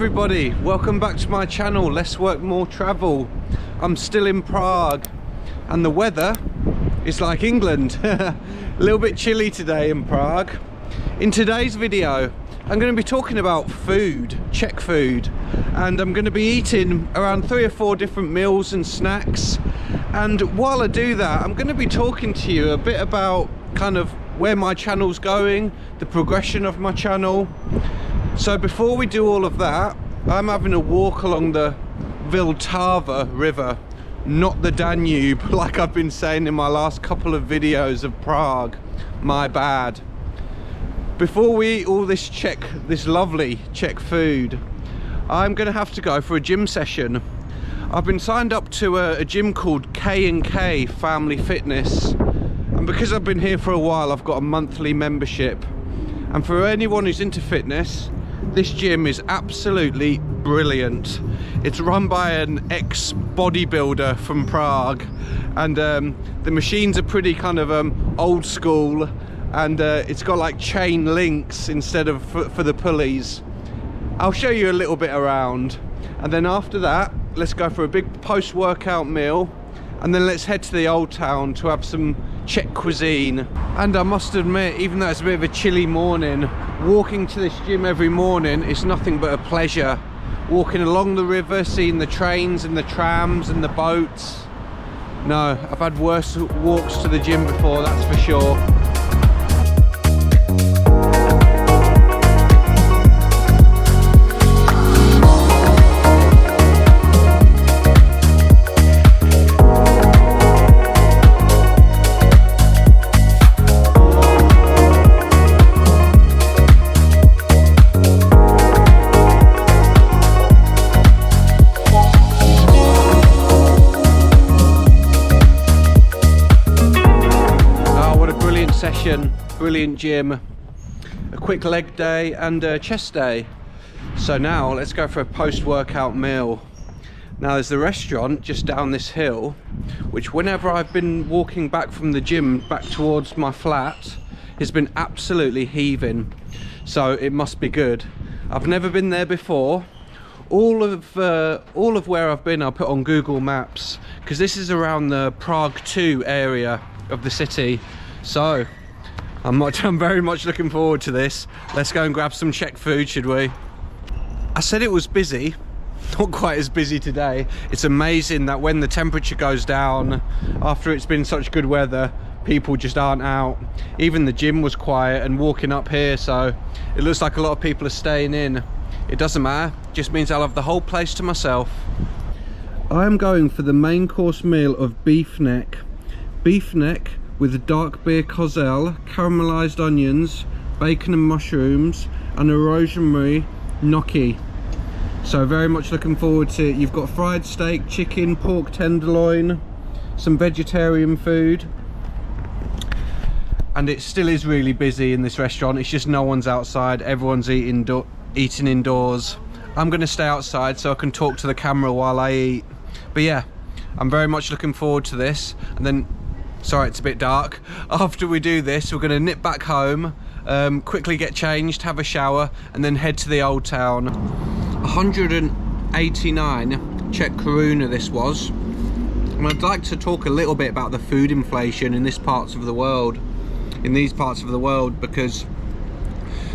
everybody, welcome back to my channel, Less Work More Travel. I'm still in Prague and the weather is like England. A little bit chilly today in Prague. In today's video I'm going to be talking about food, Czech food, and I'm going to be eating around 3 or 4 different meals and snacks. And while I do that, I'm going to be talking to you a bit about kind of where my channel's going, the progression of my channel. So before we do all of that, I'm having a walk along the Vltava river, not the Danube, like I've been saying in my last couple of videos of Prague. My bad. Before we eat all this lovely Czech food, I'm gonna have to go for a gym session. I've been signed up to a gym called K&K Family Fitness, and because I've been here for a while, I've got a monthly membership. And for anyone who's into fitness, this gym is absolutely brilliant. It's run by an ex-bodybuilder from Prague, and the machines are pretty kind of old school, and it's got like chain links instead of for the pulleys. I'll show you a little bit around, and then after that let's go for a big post-workout meal, and then let's head to the old town to have some Czech cuisine. And I must admit, even though it's a bit of a chilly morning, walking to this gym every morning is nothing but a pleasure. Walking along the river, seeing the trains and the trams and the boats. No, I've had worse walks to the gym before, that's for sure. Brilliant gym, a quick leg day and a chest day. So now let's go for a post-workout meal. Now there's the restaurant just down this hill, which whenever I've been walking back from the gym back towards my flat has been absolutely heaving, so it must be good. I've never been there before. All of where I've been I'll put on Google Maps, because this is around the Prague 2 area of the city. So I'm very much looking forward to this. Let's go and grab some Czech food, should we? I said it was busy, not quite as busy today. It's amazing that when the temperature goes down after it's been such good weather, people just aren't out. Even the gym was quiet and walking up here, so it looks like a lot of people are staying in. It doesn't matter, just means I'll have the whole place to myself. I'm going for the main course meal of beef neck. Beef neck with dark beer kozel, caramelized onions, bacon and mushrooms, and a rosemary gnocchi. So very much looking forward to it. You've got fried steak, chicken, pork tenderloin, some vegetarian food. And it still is really busy in this restaurant. It's just no one's outside, everyone's eating indoors. I'm gonna stay outside so I can talk to the camera while I eat. But yeah, I'm very much looking forward to this. And then, sorry it's a bit dark, after we do this we're going to nip back home, quickly get changed, have a shower, and then head to the old town. 189 Czech koruna this was. And I'd like to talk a little bit about the food inflation in these parts of the world, because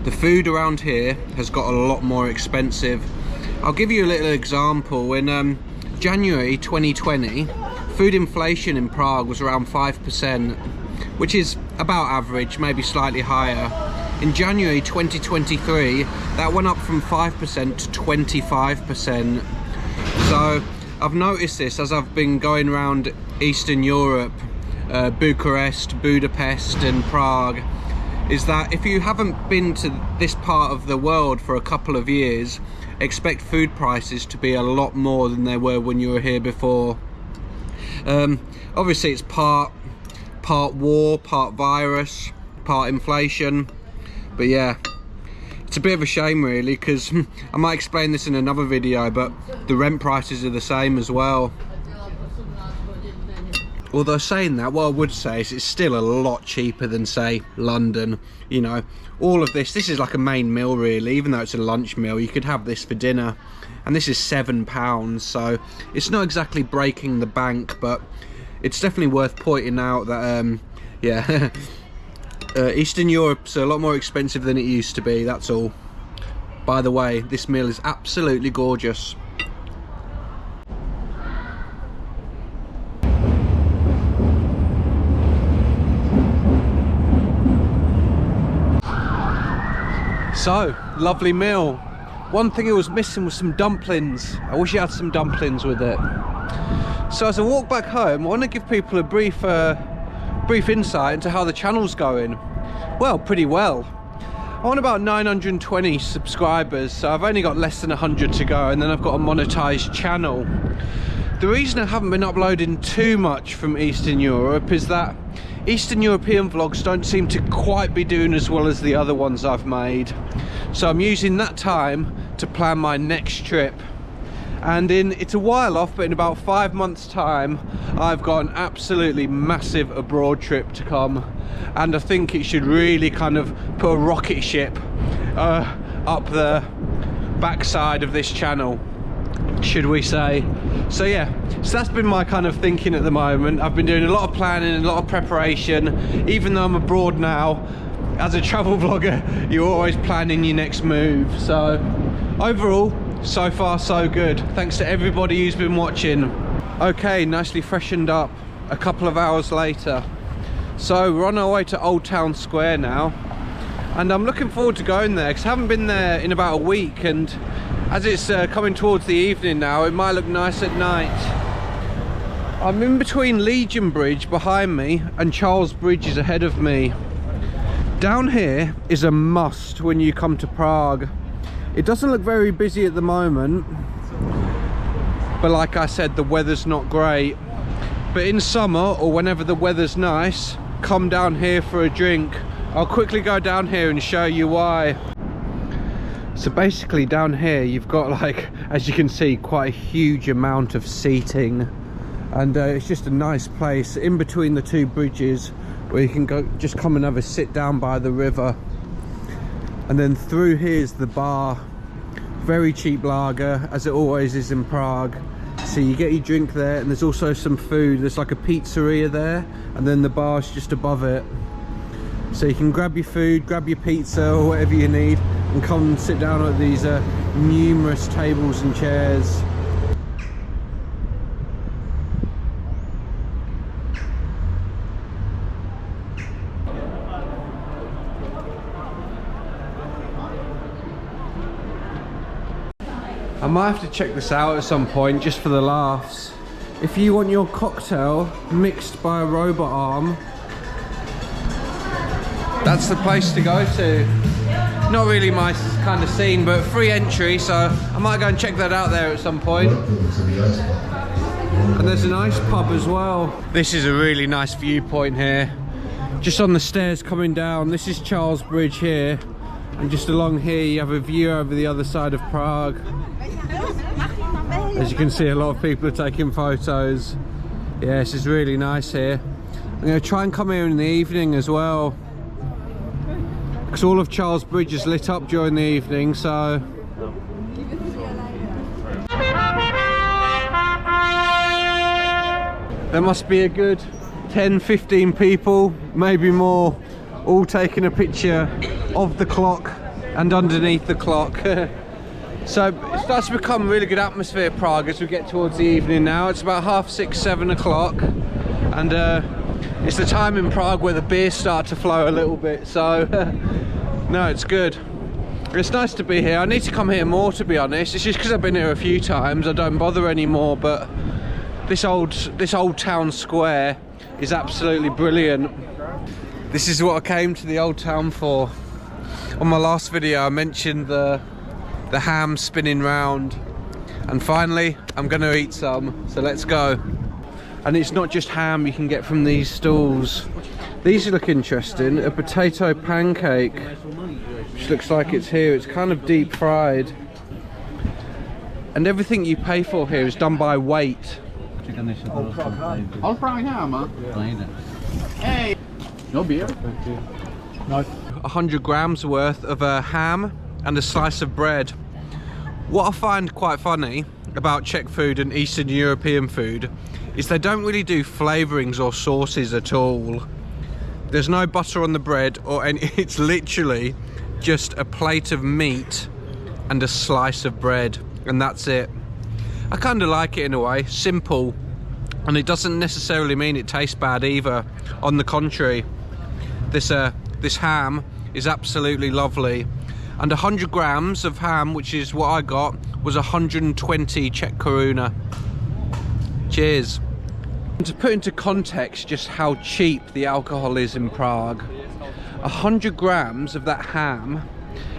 the food around here has got a lot more expensive. I'll give you a little example. In January 2020, food inflation in Prague was around 5%, which is about average, maybe slightly higher. In January 2023, that went up from 5% to 25%. So I've noticed this as I've been going around Eastern Europe, Bucharest, Budapest and Prague, is that if you haven't been to this part of the world for a couple of years, expect food prices to be a lot more than they were when you were here before. Obviously it's part war, part virus, part inflation, but yeah, it's a bit of a shame really, because I might explain this in another video, but the rent prices are the same as well. Although saying that, what I would say is it's still a lot cheaper than, say, London. You know, all of this is like a main meal really, even though it's a lunch meal. You could have this for dinner, and this is £7, so it's not exactly breaking the bank, but it's definitely worth pointing out that yeah, Eastern Europe's a lot more expensive than it used to be, that's all. By the way, this meal is absolutely gorgeous. So, lovely meal. One thing it was missing was some dumplings. I wish you had some dumplings with it. So as I walk back home, I want to give people a brief insight into how the channel's going. Well, pretty well. I want about 920 subscribers, so I've only got less than 100 to go, and then I've got a monetized channel. The reason I haven't been uploading too much from Eastern Europe is that Eastern European vlogs don't seem to quite be doing as well as the other ones I've made. So I'm using that time to plan my next trip. And it's a while off, but in about 5 months' time, I've got an absolutely massive abroad trip to come. And I think it should really kind of put a rocket ship up the backside of this channel, should we say. So yeah, so that's been my kind of thinking at the moment. I've been doing a lot of planning and a lot of preparation. Even though I'm abroad now, as a travel vlogger, you're always planning your next move. So overall, so far so good. Thanks to everybody who's been watching. Okay, nicely freshened up a couple of hours later. So we're on our way to Old Town Square now, and I'm looking forward to going there because I haven't been there in about a week, and as it's coming towards the evening now, it might look nice at night. I'm in between Legion Bridge behind me and Charles Bridge is ahead of me. Down here is a must when you come to Prague. It doesn't look very busy at the moment, but like I said, the weather's not great. But in summer, or whenever the weather's nice, come down here for a drink. I'll quickly go down here and show you why. So basically down here you've got, like, as you can see, quite a huge amount of seating, and it's just a nice place in between the two bridges where you can go, just come and have a sit down by the river. And then through here's the bar, very cheap lager, as it always is in Prague. So you get your drink there, and there's also some food. There's like a pizzeria there, and then the bar's just above it. So you can grab your food, grab your pizza or whatever you need, and come and sit down at these numerous tables and chairs. I might have to check this out at some point just for the laughs. If you want your cocktail mixed by a robot arm, that's the place to go to. Not really my kind of scene, but free entry, so I might go and check that out there at some point. And there's a nice pub as well. This is a really nice viewpoint here. Just on the stairs coming down, this is Charles Bridge here, and just along here you have a view over the other side of Prague. As you can see, a lot of people are taking photos. Yeah, this is really nice here. I'm going to try and come here in the evening as well, because all of Charles Bridge is lit up during the evening, so... There must be a good 10-15 people, maybe more, all taking a picture of the clock and underneath the clock. So it starts to become a really good atmosphere, Prague, as we get towards the evening now. It's about 6:30, 7 o'clock, and it's the time in Prague where the beers start to flow a little bit, so no, it's good. It's nice to be here. I need to come here more, to be honest. It's just because I've been here a few times, I don't bother anymore, but this old town square is absolutely brilliant. This is what I came to the old town for. On my last video I mentioned the ham spinning round, and finally I'm gonna eat some, so let's go. And it's not just ham you can get from these stalls. These look interesting. A potato pancake, which looks like it's here. It's kind of deep fried, and everything you pay for here is done by weight. All Prague ham, huh? Hey! No beer? No. 100 grams worth of ham and a slice of bread. What I find quite funny about Czech food and Eastern European food is they don't really do flavourings or sauces at all. There's no butter on the bread or any, it's literally just a plate of meat and a slice of bread, and that's it. I kind of like it in a way, simple, and it doesn't necessarily mean it tastes bad either. On the contrary, this ham is absolutely lovely. And 100 grams of ham, which is what I got, was 120 Czech koruna. Cheers. And to put into context just how cheap the alcohol is in Prague, 100 grams of that ham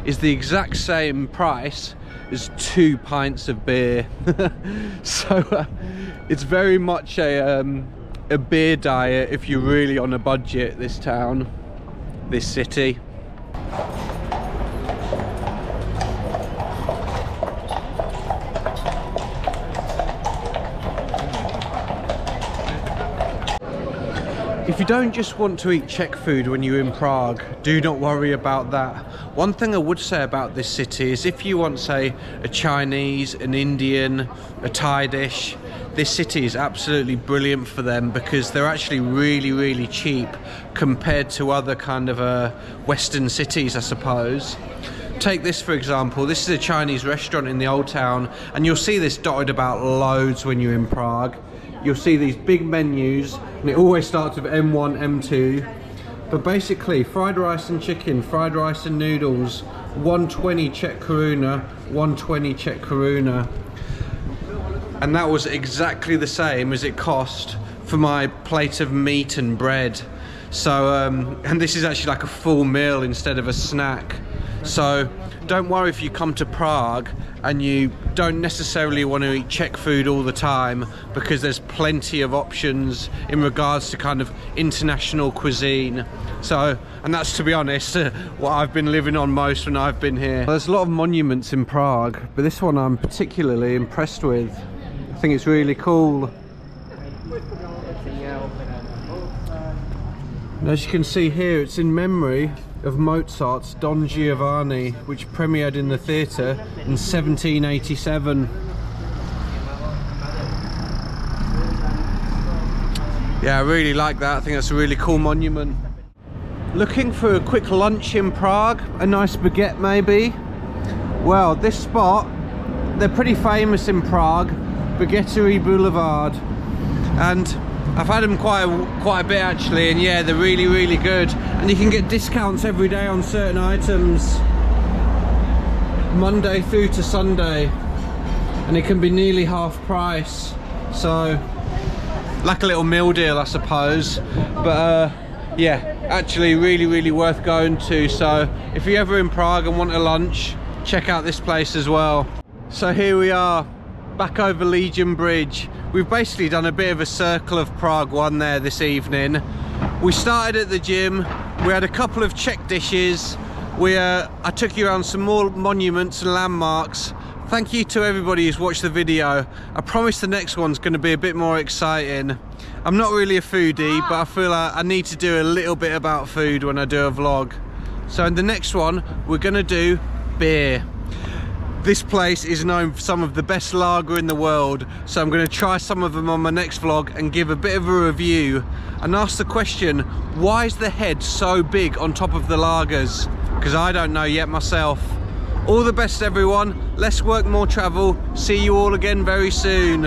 is the exact same price as 2 pints of beer. So it's very much a beer diet if you're really on a budget, this town, this city. If you don't just want to eat Czech food when you're in Prague, do not worry about that. One thing I would say about this city is if you want, say, a Chinese, an Indian, a Thai dish, this city is absolutely brilliant for them because they're actually really cheap compared to other kind of Western cities, I suppose. Take this for example. This is a Chinese restaurant in the old town, and you'll see this dotted about loads when you're in Prague. You'll see these big menus, and it always starts with M1, M2. But basically, fried rice and chicken, fried rice and noodles, 120 Czech koruna, 120 Czech koruna. And that was exactly the same as it cost for my plate of meat and bread. So, and this is actually like a full meal instead of a snack. So don't worry if you come to Prague and you don't necessarily want to eat Czech food all the time, because there's plenty of options in regards to kind of international cuisine. So, and that's, to be honest, what I've been living on most when I've been here. There's a lot of monuments in Prague, but this one I'm particularly impressed with. I think it's really cool. And as you can see here, it's in memory of Mozart's Don Giovanni, which premiered in the theatre in 1787. Yeah, I really like that. I think that's a really cool monument. Looking for a quick lunch in Prague, a nice baguette maybe? Well, this spot, they're pretty famous in Prague, Baguetterie Boulevard, and I've had them quite a bit actually, and yeah, they're really good, and you can get discounts every day on certain items, Monday through to Sunday, and it can be nearly half price, so like a little meal deal I suppose. But yeah, actually really worth going to. So if you're ever in Prague and want a lunch, check out this place as well. So here we are, back over Legion Bridge. We've basically done a bit of a circle of Prague 1 there this evening. We started at the gym, we had a couple of Czech dishes, I took you around some more monuments and landmarks. Thank you to everybody who's watched the video. I promise the next one's going to be a bit more exciting. I'm not really a foodie, but I feel like I need to do a little bit about food when I do a vlog. So in the next one, we're going to do beer. This place is known for some of the best lager in the world, so I'm going to try some of them on my next vlog and give a bit of a review and ask the question, why is the head so big on top of the lagers? Because I don't know yet myself. All the best everyone, less work, more travel. See you all again very soon.